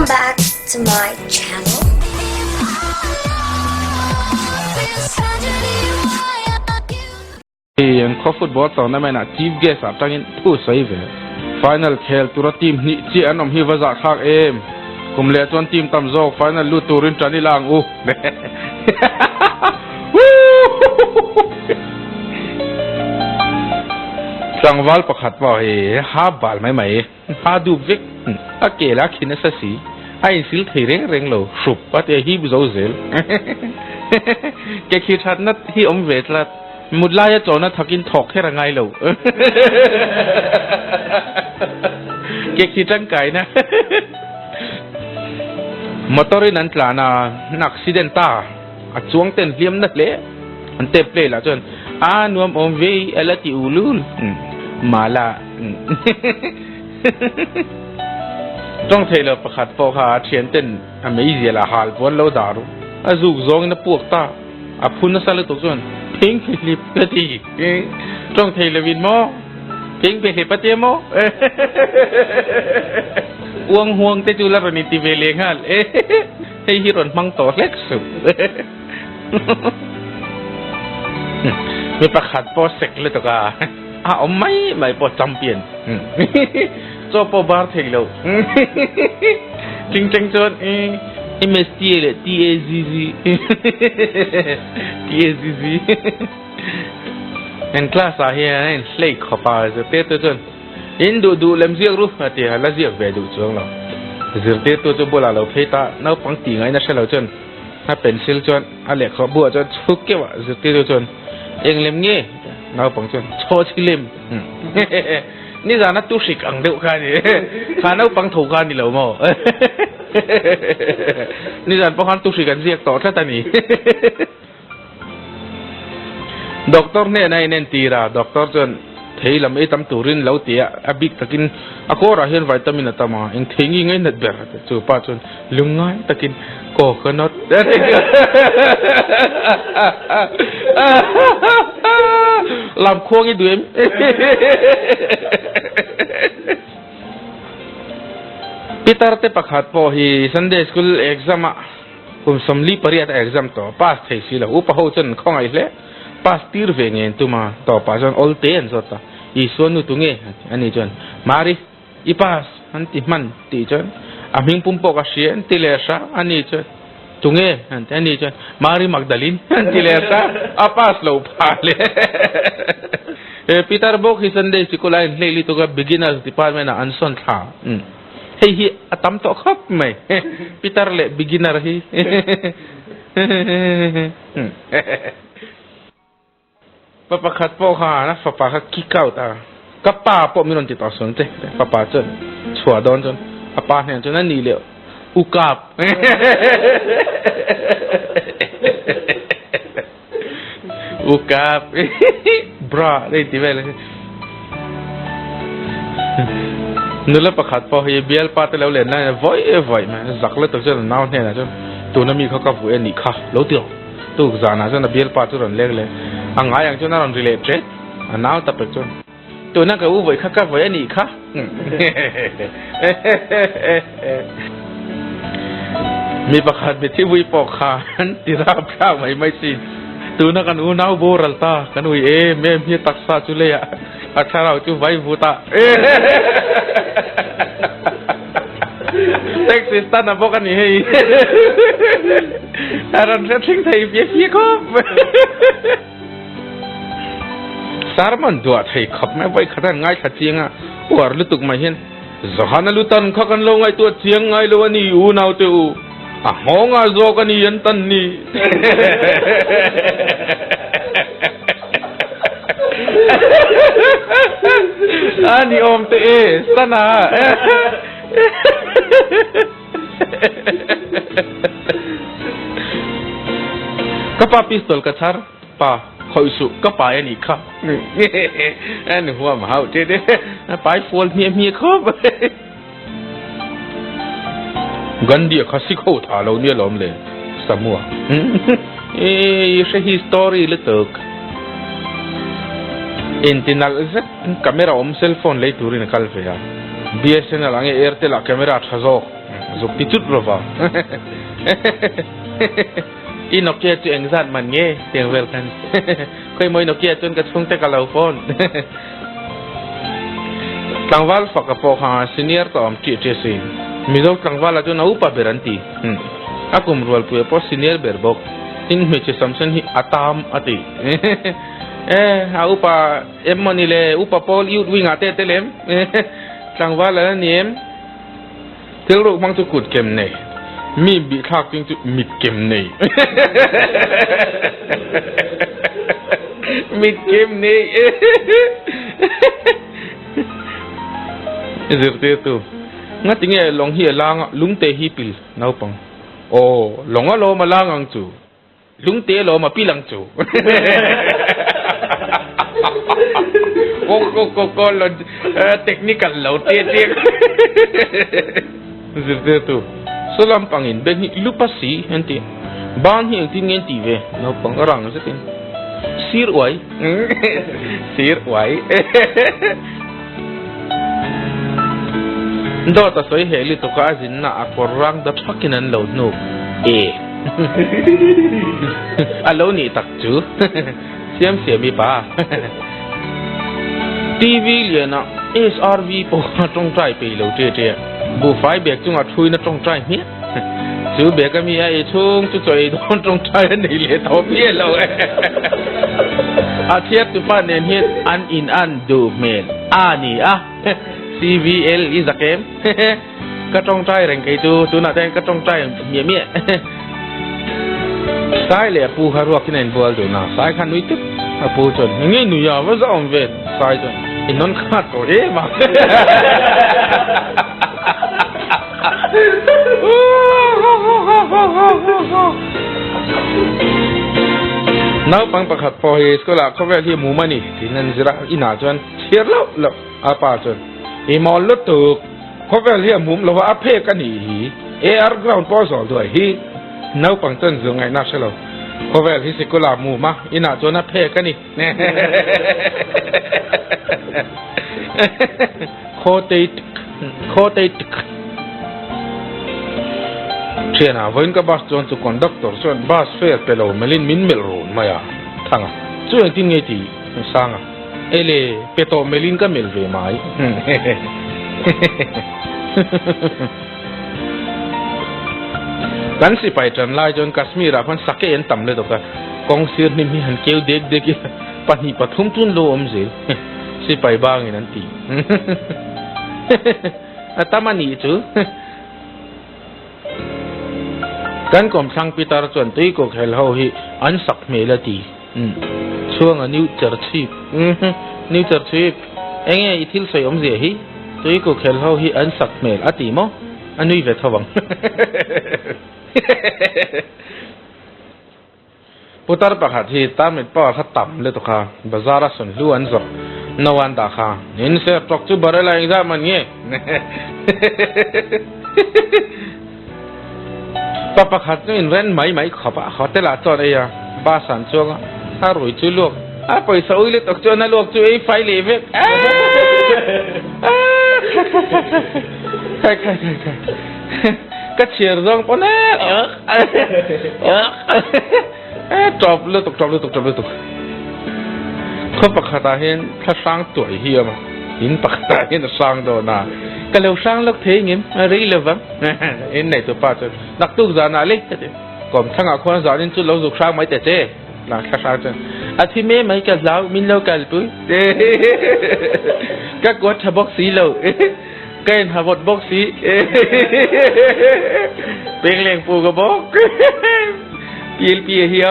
Welcome back to my channel. Yang kau football tahu nama nak chief guest apa tangin tu save. Final khel turut team ni ci anom hi wazak hak em. Kumle tuan team tamzok final lu turin tani lang Sangwal pakhat pa ha bal mai ha du vik akela khina sasi ai sil thei reng lo sup pat hi zo zel ke khi that nat hi om vetlat mudlaya chona thakin thok khera ngai lo ke khi tang kai na motorin an tlana accidenta a chuang ten liam na le an te play la chon a nuam om ve elati ulul malaต้องเทเลประคัดพอขาเทียนเต้นอเมริกาละหาลปวนเราดารุอาจุกซองนับปวกตาอาพุนนัสเลตุกจนเพ่งฟิลิปกะทีต้องเทเลวินโมเพ่งไปเหปะเตโมอวงห่วงเตจุลารนิติเวเลงฮัลให้ฮิรอนมังต่อเล็กสุดมีประคัดพอเสกเลยตุกาไม่พอจำเปลี่ยนจบพอบาร์เทลล์จริงจนMST เลย TAZZ เห็นคลาสอาเฮียเห็นเล็กขอบาร์จะเตะตัวจนอินดูเล่มเสียรูปที่ฮัลเสียเวดูช่วงเราจะเตะตัวจนโบราณเราเพตาน้าปังตีไงนะเชลเราจนถ้าเป็นซิลจนอะไรขบัวจนฟุกเกว่าจะเตะตัวจนเองเล่มเงี้ยน้าปังจนโชว์ชิลิมนี่จานัตุสิกอังเดียวกันนี่ข้าน้าปังถูกกันนี่เหรอโมนี่จานพวกเขาตุสิกันเสียต่อท่าตานี่ด็อกเตอร์เนี่ยในเนนตีระด็อกเตอร์จนเทลำไอ้ตำตุรินเหลาเตียอบิกตะกินอโคราเห็นวิตามินตามาเองเทงิงไงนัดเบรดจูป้าจนลุงไงตะกินโกขนดลำควงอีด้วยพิตาร์เตปักหัดพอฮีซันเดย์สคูลเอ็กซ์มาผมสมลีปริยัติเอ็กซ์มต่อพาสเทสิละอุปหัวจนข้องไอ้เล่พาสตีร์เวงเงินตุมาต่อพาจนอลเตนสดต่ออีส่วนนู้ตุงเงอันนี้จนมารีอีพาสอันที่มันตีจนอามิงปุ่มปอกเชียนติเลชาอันนี้จนตุงเงอันนี้จนมารีมักดาลินอันติเลชาอาพาสโลพาเลพิตาร์บอกฮิซันเดย์สคูลไลน์เลี้ยตุกับ beginners department อันส่วนท่าเฮ้ยอาตมโตครับไหมพิตาร์เล่ beginner ฮีป้าปะขัดพ่อข้านะป้าข้าขี้เก่าตากับป้าพ่อมีนนติดต่อสนใจป้าจนชัวดอนจนป้าเนี่ยจนนั่นนี่เลยอุกาบบราได้ที่เวลานู่นละประคัดพอเฮียเบียร์ป้าแต่แล้วเล่นนั่นวอยมาจักรเลยตัวเจ้าหน้าเนี่ยนะจนตัวนั้นมีเขากับหัวนี่ค่ะรู้เดียวตัวจานะจนเบียร์ป้าตัวนั้นเล็กเลยอ่างไงอย่างจนนั่นรีเลทเจ็ดน้าตับไปจนตัวนั้นก็อุ้ยเขากับหัวนี่ค่ะมีประคัดไปที่วิปอกขาที่ราบข้าวไม่สิ้นตัวนั้นกันอุ้น้าโบราณตากันอุ้ยแม่มีตักษาจุเลยอะอาชาเราจูไว้บูตาเซ็กซิสต์นะพวกกันนี่อะไรนั่นสิ่งที่พี่ก็สารมันดูอะไรขับไม่ไหวขนาดง่ายขัดเจียงอ่ะว่าลุตุกมาเห็นจะหานาลุตันข้ากันลงไอ้ตัวเจียงไงลวันนี้อูน่าเตอูอ่ะห้องอาโจกันนี่ยันตันนี่อันนี้อมเตะสนะก็ป้าพิสตอลกัชาร์ป้าคอยสุก็ป้าอันนี้ครับอันนี้หัวมาเอาเจ๊เด้ป้าฟอลเมียครับกันเดียข้าศึกเขาท่าเราเนี่ยล้มเลยสมัวยี่สิบฮิสตอรี่เลยตึก Intinal zat kamera cellphone lay turin kalfe ya BSNL ang Airtel a camera thazo dục tí chút rồi vào in Nokia chuyện giặt mình nghe tiếng vềกันเคยมวย Nokia จนกระทั่งแต่กับเราโฟนกลางวันฝักกระโปรงหาซีเนียร์ต่อมจีเจสิมีดอกกลางวันเราจะน่าอุปเบรันตีอากุมรัวปุยพอซีเนียร์เบอร์บอกอินเมจสัมสันฮิอัตามอติอาอุปเอ็มมันนี่เลยอุปพอลยุดวิ่งอาเตเตเลมกลางวันแล้วเนี่ยถึงรูปมังตุกุดเก็มเน่มีบิทักจึงจะมิดเก็มเน่มิดเก็มเน่Zirte tu, ngat inge long hi lang lung te hi pil nau pang. Oh, longa lo ma lang ang chu, lung te lo ma pilang chu. Ko lo technical lo te te. Zirte tu, solam pangin ben hi lupasi henti, ban hi tin ngen ti ve nau pang orang sa tin. Sir wai, sir wai. Do ta soi heli to ka jin na akorang da thakin an lo nu alo ni tak chu siam mi pa TV liana SRV po tong trai pe lo te te bu fai bek chung a thui na tong trai mi chu bek ka mi ai chung chu choi don tong trai nei le to mi lo a thiet tu pa nen hiet an in an du men ani a CVL is a game. Cái trong trai rèn cái tu nãy cái trong trai mía mía. Sai lẽ pu haru cái này buồn rồi na sai khăn nuôi tức pu chuẩn nghe nuôi à vẫn dọn về sai rồi in non khát rồi đấy mà. Nấu băng bạc hạt phô hi có là có vẻ thì mù mà nè thì nên ra ina chuẩn thiệt lắm apa chuẩn mol lo tu ko vel hi mum lo wa phe ka ni air ground po so do hi nau pang chen zu ngai na shelo ko vel hi sikula mu ma ina cho na phe ka ni kho te chena voin ka bus chon tu conductor chon bus fare pelo melin min mel ron maya thanga chu tin nge ti sanga ele peto melin ka mel ve mai kan si pai tran lai jon Kashmir a phan sake en tam le to ka kong sir ni mi han keu dek dek pani pathum tun lo om je si pai bang in an ti atamani chu kan kom sang pitar chon tui ko khel ho hi an sak me la ti chuang a new church enge ithil soi om je hi tui ko khel ho hi an sak mel ati mo anui ve thawang putar pakhat hi tamit pa kha tam le to kha bazara sun lu an zok nawan da kha nin se tok chu barela exam man nge pa pakhat in ren mai khapa hotel a chon aya ba san chuang a roi chu lok a paisa oi le tok chu na lok chu ei fai le ve kai cái chiều rong po nè chọc liên tục không bạc khata henถ้าสร้างตัวเฮียมาหินบากkhata henสร้างโดนะก็เร็วสร้างลูกเทียงเงี้ยรีเลวังเอ็นไหนตัวป้าจนนักตุกจานาเล็กก่อนทั้งอาคนจานินจุดเราสุขสร้างไม่แต่เจ้หลังสร้างจนอาทิเมย์ไม่กับเรามินเรากันปุ้ยก็กดทับบ็อกซี่เราcái hả một bốc xí bên liền phù cái bốc bia hiếu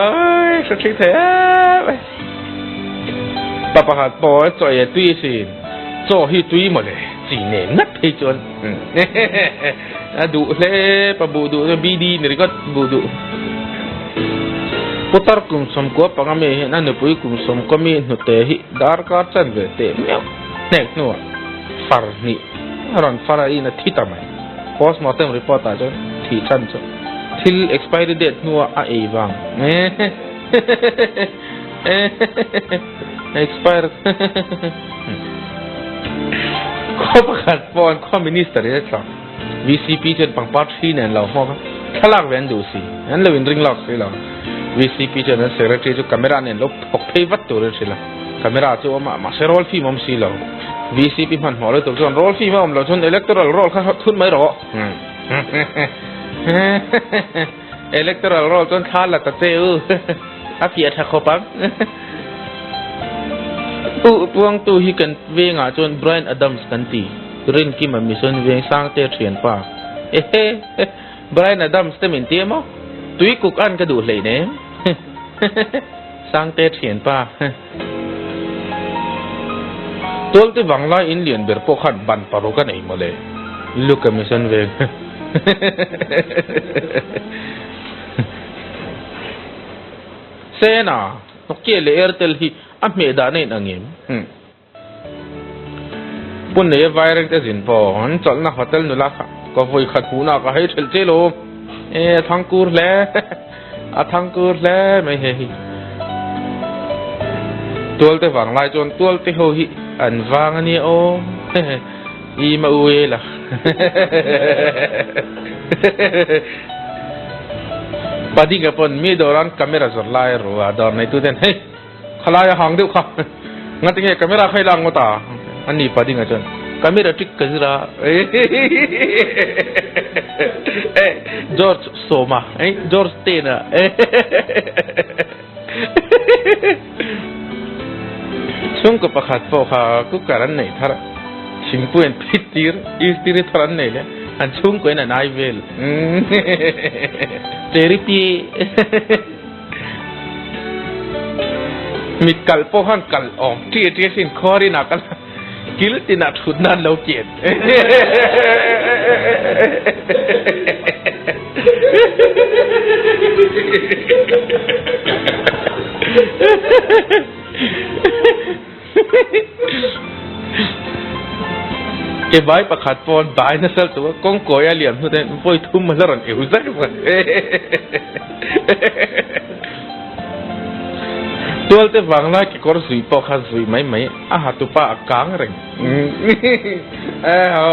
sao thích thế bà hạt bỏ trời tuy xì cho hi tuy mà này chỉ nể ngất hay chôn đủ thế bà bù đủ bi đi này có bù đủ putar kum som ko pangame hiện anh nupui kum som ko mi nutte hi dar ka chan ve te meo nek no far ni ron fara ina thita mai postmortem report a jon thi chan cho till expiry date nuwa a ewang expire ko pakhat pon ko minister e cha VCP จนปังปัดที่เนี่ยเราพอขลักเว้นดูสิอันเราวินริงล็อกสิเรา VCP จนนั้น secretary จุก camera เนี่ยลบพกเพย์วัดตัวเลยสิเรา camera จุมาเชอร์ roll ฟีมัมสิเรา VCP มันหัวเลยตัวจน roll ฟีมัมเราจน electoral roll เขาทุนไม่รอelectoral roll จนขาดละตัดเจ้าอาเพียทักเขาปั๊บพวงตัวฮิกันเวงอ่ะจน Brian Adams กันตีเรื่องที่มันมีส่วนเวงสร้างเตี้ยเฉียนป่าBrian Adams เต็มอินเตี้ยมั้งตุยกุกอันกระดูเลยเนี่ยสร้างเตี้ยเฉียนป่าตัวที่หวังไล่อินเดียนเบอร์พวกขันบันปารุกันไอ้มาเลยลูกก็มีส่วนเวงเซน่ะนกเกลือเอร์เทลฮีอันเมดานในนังเงิมปุ่นเนี่ยไวรัสจะสินพอหันจัลน่ะฮัตเทลนุลักก็ไฟขัดหูน่ะก็ให้เชลเจโลทั้งกูร์เล่ทั้งกูร์เล่ไม่เฮ้ยตัวเตฝังไล่จนตัวเตโฮฮิอันฟังนี่โออีมาอุเอล่ะปะดิ้งกับปนมีดอรันคาเมราสุดไล่รัวดอนในตู้เด่นเฮ้ยขลายหางเดียวครับงั้นที่ไงคาเมราใครลังมาตาอันนี้ปะดิ้งกับจนคาเมราทริกกันสิระจอร์จโซมาจอร์จเตน่ะช่วงกับประคัดพอค่ะกุกการันไหนท่าชิงปุ่นพิจิตรอีสติริทรันไหนเลยอันช่วงก็น่ะนายเวลเจริปีมีกัลพอหันกัลออกที่สินคอรินักกิลตินัดขุดนั่นเราเกียดเก็บไว้ประคัดปอนบายนะสักตัวกงโกยเหลี่ยมสุดเลยปล่อยทุ่มมาแล้วรันเอวซักวันตัวเตฟังไล่กี่คนสุยปอขันสุยไม่อาหารตุปะกางเร่งเอา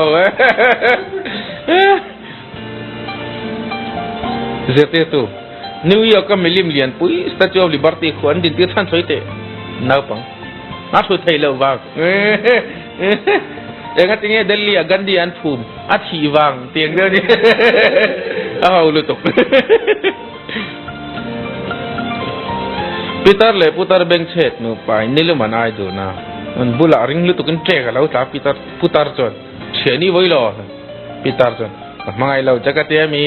เจตตัวนิวยอร์กก็มิลลิมเลียนปุ้ยสตาจูออฟลิบาร์ตี้ขวัญดินที่ท่านสวยเตะน่าปังน่าสุดท้ายแล้วบ้างเองก็ทิ้งเดลีกันดีอันฟูมอัดชีวังเตียงเดียวนี่เอาลุตุกปีเตอร์เลยปีเตอร์เบงเชตนูไปนี่เลยมันไอดูนะมันบุลาริงลุตุกันเทกแล้วจ้าปีเตอร์จนเชนี่ไว้หรอปีเตอร์จนมาไงเราจะกัดยังมี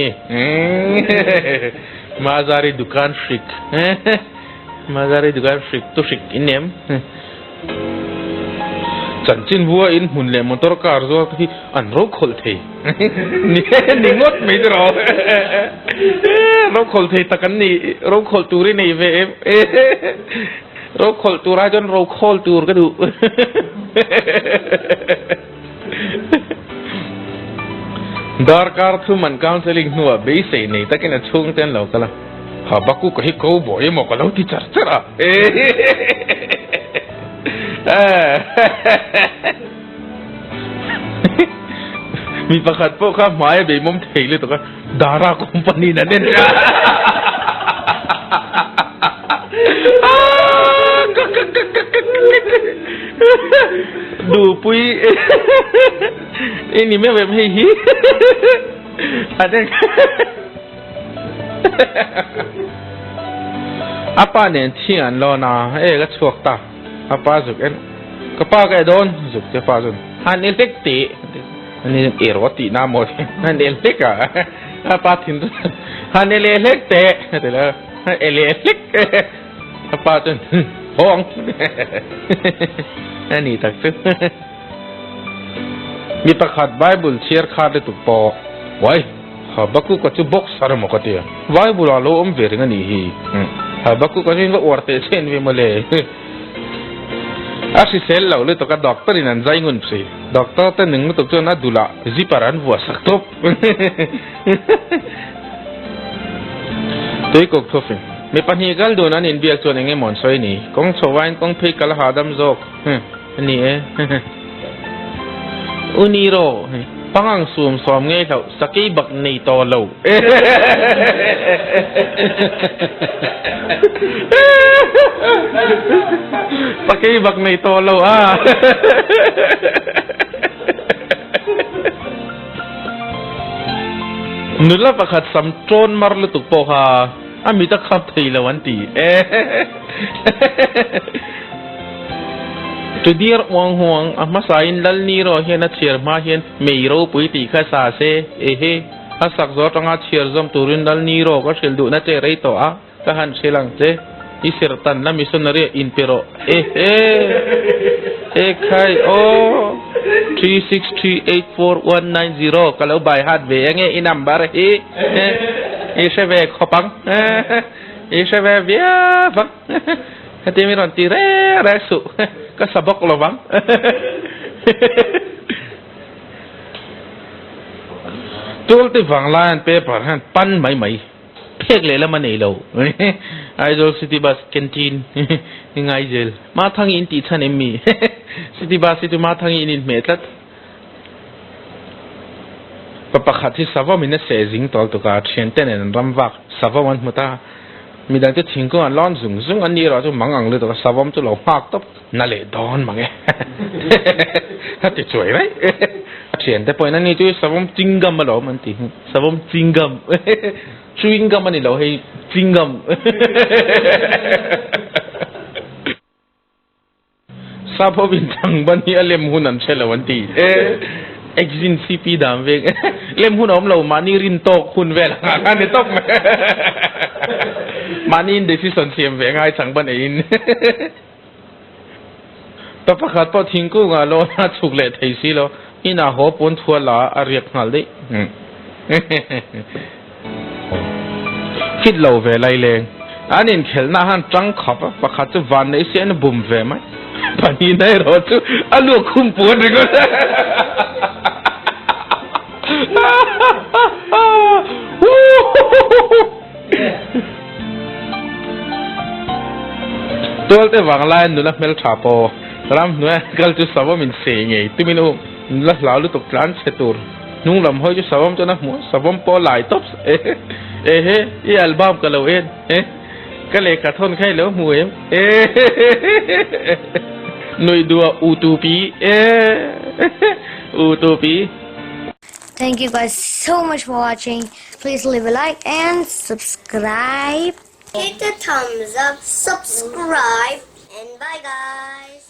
มาจารีดุกันฟริกมาจารีดุกันฟริกตุชิกอินเนมจันจินวัวอินหุ่นเล่มตอร์การ์จที่อันโรคขลเทนี่งดไม่ได้หรอโรคขลเทตะกันนี่โรคขลตูรีนี่เวฟโรคขลตูราจนโรคขลตูรก็ดูดาร์การ์ทุมันคาวน์เซลิงนัวเบสนี่ตะกี้น่ะช่วงเต้นเราก็ละหาบักกูก็ให้เขาบ่อยมากแล้วที่จัดจ้ะมีประคัดพวกข้าหมายเบย์มุมเทเลยตัวก็ดาราคอมพานีนั่นเองดูปุ้ยนี่ไม่แบบให้ฮีอันนี้อาป้าเนี่ยที่อันรอนาก็ชวกตาอาป้าสุกเอ็นก็ป้าก็โดนสุกจะป้าสุนฮันเอเล็กตีอันนี้เอรวติน้ำหมดฮันเอเล็กอะอาป้าทิ้งฮันเอเล็กเตะแต่ละเอเล็กอาป้าจนห้องอันนี้ตักซึ่งมีประคัดไบเบิลเชียร์ขาดเลยตุกปอไว้หาบักกูก็จะบ็อกซ์สารมกติอ่ะไบเบิลอาโลอมเวริงันนี่ฮีหาบักกูก็จะว่าอวดเตะเช่นวิมาเลยอาศิเซลเราเลยตัวกับด็อกเตอร์นั่นใจเงินสิด็อกเตอร์แต่หนึ่งตัวจนน่าดูละจีปารันวัวสักทบตัวอีกทบฟิไม่ปัญหากันโดนนั่นอินเบียกตัวนี้มอนสวยนี่กงชวายกงเพกลหาดัมจอกอันนี้อุนิโร ปังซูมซ้อมไงเขาสกีบักในตอโลสกีบักในตอโลนุลประคัดสัมโจนมารลุตุกโปคาอามิตะขับไทยละวันตีจุดเดียร์วังห่วงอามาสายนัลนีโรเฮนัทเชียร์มาเฮนไม่รู้ปุยตีข้าสาเซอาสักจอดงาเชียร์จอมตูรินนัลนีโรก็เชลดูนัทเจริโตก็หันเชลังเจอิสิรตันละมิสุนเรียอินเปโรใครโอ้363841190ก็แล้วใบฮัดเวงเงอินัมบาร์เชเวขปังเชเวเบียฟังฮัตติมิรันตีเร่สุก็สะบกระวังตัวที่ฟังลานเปเปอร์ฮันปั้นไหมเพียกเลยแล้วมันเอโลไอโดลซิตี้บัสแคนทีนยังไงเจลมาทางอินติชันเอ็มมี่ซิตี้บัสซิตี้มาทางอินเมทัดปะปะขัดที่สาวมินเซซิงตัวตุกาเชียนเตนรัมวักสาวมันมุตามีดังที่ทิ้งก็อันล้อนซุงอันนี้เราจะมังอังเลยตัวสาวมันจะหลอกมากต๊บนั่นแหละดอนมังเอ้ฮัตติช่วยไหมเชียนแต่พอนั้นนี่ตัวสาวมันจิงกัมมาหรอมันติสาวมันจิงกัมช่วยกัมมันนี่เราให้จิงกัมสาวบินทางบันนี้เล่มหุ่นนั่นเชลวันตีexin CP ดามเวงเล่มหุ่นอมเรามานี่รินโตคุณเวลาอันนี้ตกมานี่เดฟิสันเซียมเวงไอ้สังบันเองแต่ประกาศพอทิ้งกูงาโลน่าถูกเละไทยสิโลอินาหัวปนทัวลาอารียกหัลดิคิดเราเวลาเลงอันนี้เขลน่าหันจังขับประกาศจะวันนี้เสียนบุ่มเวไหมปานี่ได้รอจูอันลูกคุ้มปวดเลยก็ตัวเตวังไลน์นุลักเมลชาโปรำนัวกัลจุสาวมินเสียงตุมินุนุลักลาวลุตุกลานเซตูร์นุ่งลำห้อยจุสาวมจนักมัวสาวมโปไลท็อปส์อีอัลบั้มกันแล้วก็เลยกระทนแค่แล้วมวยนุยดัวอูตูปีอูตูปี Thank you guys so much for watching. Please leave a like and subscribe. Hit the thumbs up, subscribe, and bye guys.